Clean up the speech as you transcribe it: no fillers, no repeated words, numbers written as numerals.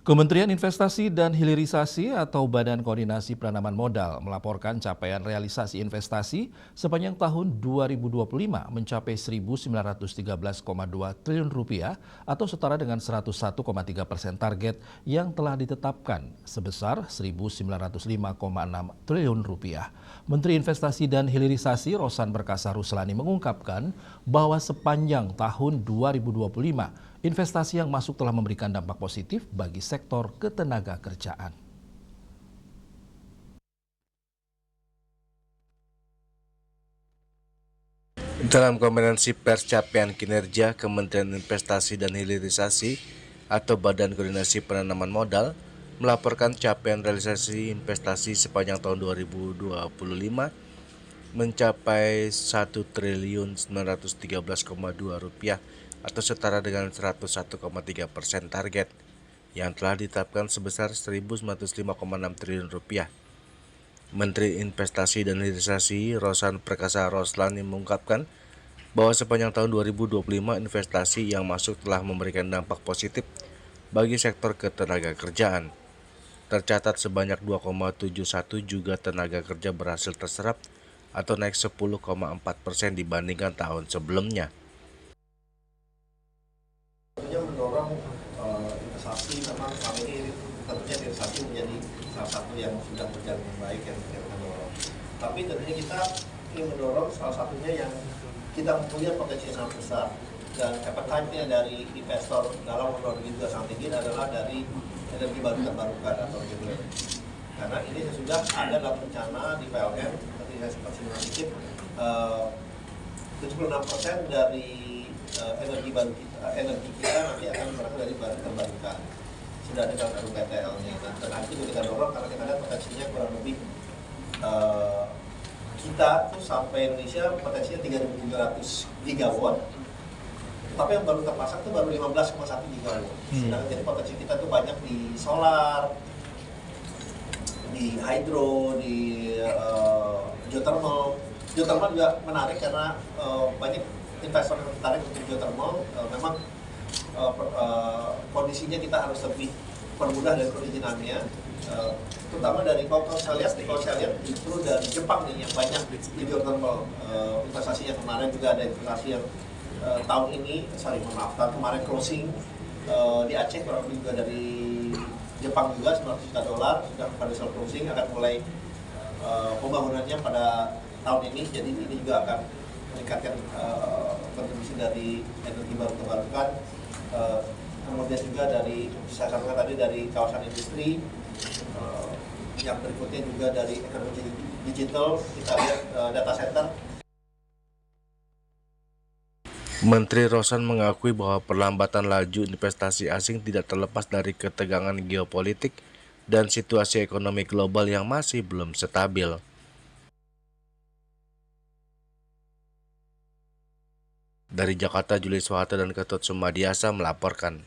Kementerian Investasi dan Hilirisasi atau Badan Koordinasi Penanaman Modal melaporkan capaian realisasi investasi sepanjang tahun 2025 mencapai 1.913,2 triliun rupiah atau setara dengan 101,3% target yang telah ditetapkan sebesar 1.905,6 triliun rupiah. Menteri Investasi dan Hilirisasi Rosan Berkasa Ruslani mengungkapkan bahwa sepanjang tahun 2025 investasi yang masuk telah memberikan dampak positif bagi sektor ketenagakerjaan. Dalam konferensi pers capaian kinerja Kementerian Investasi dan Hilirisasi atau Badan Koordinasi Penanaman Modal melaporkan capaian realisasi investasi sepanjang tahun 2025 mencapai 1.913,2 rupiah atau setara dengan 101,3% target yang telah ditetapkan sebesar 1.905,6 triliun rupiah. Menteri Investasi dan Hilirisasi Rosan Perkasa Roslani mengungkapkan bahwa sepanjang tahun 2025 investasi yang masuk telah memberikan dampak positif bagi sektor ketenagakerjaan. Tercatat sebanyak 2,71 juta tenaga kerja berhasil terserap atau naik 10,4% dibandingkan tahun sebelumnya. Tentunya mendorong investasi, memang selama ini tentunya investasi menjadi salah satu yang sudah berjalan dengan baik yang kita dorong. Tapi tentunya kita ingin mendorong salah satunya yang kita punya potensi yang sangat besar dan appetite-nya dari investor dalam luar negeri juga sangat tinggi adalah dari energi baru terbarukan atau renewable. Karena ini sudah ada dalam rencana di PLN, tadi saya sempat singgung sedikit, 76% dari energi kita nanti akan berasal dari baru terbarukan. Sudah ada dalam RUPTL-nya. Dan nanti juga kita dorong karena kita lihat potensinya kurang lebih kita tuh sampai Indonesia potensinya 3.300 gigawatt, tapi yang baru terpasang tuh baru 15,1 gigawatt. Sedangkan jadi potensi kita tuh banyak di solar, di hydro, di geothermal. Geothermal juga menarik karena banyak investor yang tertarik untuk geothermal. Memang kondisinya kita harus lebih permudah dari perizinannya. Terutama dari kalau saya lihat justru dari Jepang nih yang banyak di geothermal. Investasinya kemarin juga ada investasi yang tahun kemarin closing di Aceh kurang lebih juga dari Jepang juga $900 juta sudah pada sel closing, akan mulai pembangunannya pada tahun ini. Jadi ini juga akan meningkatkan kontribusi dari energi baru terbarukan. Kemudian juga dari saya sampaikan tadi dari kawasan industri, yang berikutnya juga dari ekonomi digital, kita lihat data center. Menteri Rosan mengakui bahwa perlambatan laju investasi asing tidak terlepas dari ketegangan geopolitik dan situasi ekonomi global yang masih belum stabil. Dari Jakarta, Julius Soeharto dan Ketut Sumadiasa melaporkan.